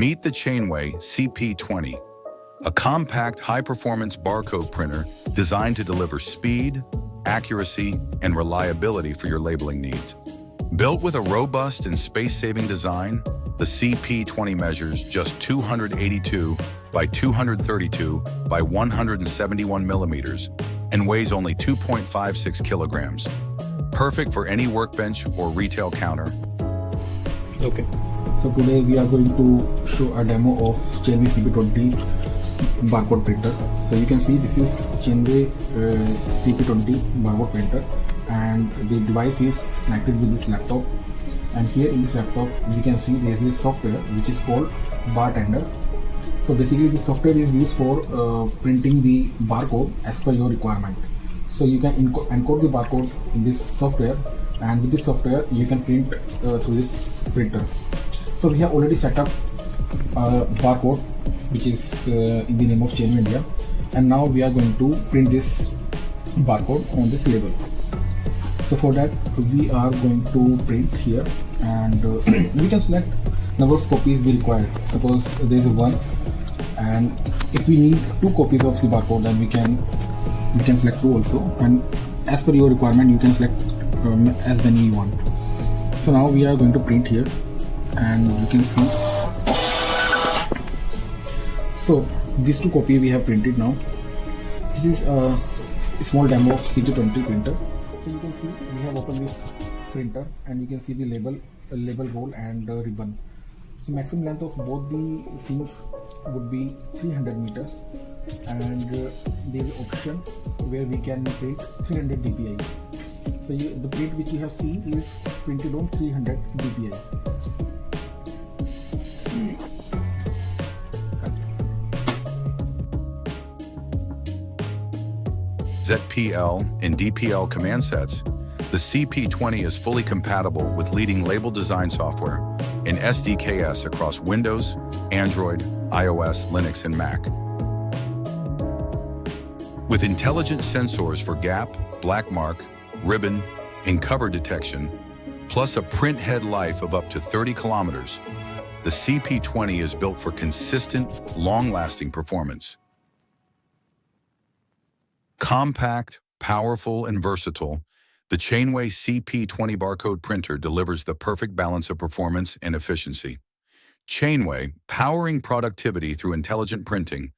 Meet the Chainway CP20, a compact, high-performance barcode printer designed to deliver speed, accuracy, and reliability for your labeling needs. Built with a robust and space-saving design, the CP20 measures just 282 by 232 by 171 millimeters and weighs only 2.56 kilograms. Perfect for any workbench or retail counter. Okay. So today we are going to show a demo of Chainway CP20 barcode printer. So you can see this is Chainway CP20 barcode printer, and the device is connected with this laptop. And here in this laptop we can see there is a software which is called Bartender. So basically this software is used for printing the barcode as per your requirement. So you can encode the barcode in this software, and with this software you can print through this printer. So we have already set up a barcode which is in the name of Chainway India, and now we are going to print this barcode on this label. So for that we are going to print here, and we can select number of copies we require. Suppose there is one, and if we need 2 copies of the barcode, then we can select 2 also, and as per your requirement you can select as many you want. So now we are going to print here, and you can see, so these 2 copies we have printed now. This is a small demo of CP20 printer. So you can see we have opened this printer, and you can see the label roll and ribbon. So maximum length of both the things would be 300 meters, and there is option where we can print 300 dpi. So the print which you have seen is printed on 300 dpi. ZPL and DPL command sets, the CP20 is fully compatible with leading label design software and SDKs across Windows, Android, iOS, Linux, and Mac. With intelligent sensors for gap, black mark, ribbon, and cover detection, plus a print head life of up to 30 kilometers, the CP20 is built for consistent, long-lasting performance. Compact, powerful, and versatile, the Chainway CP20 barcode printer delivers the perfect balance of performance and efficiency. Chainway, powering productivity through intelligent printing,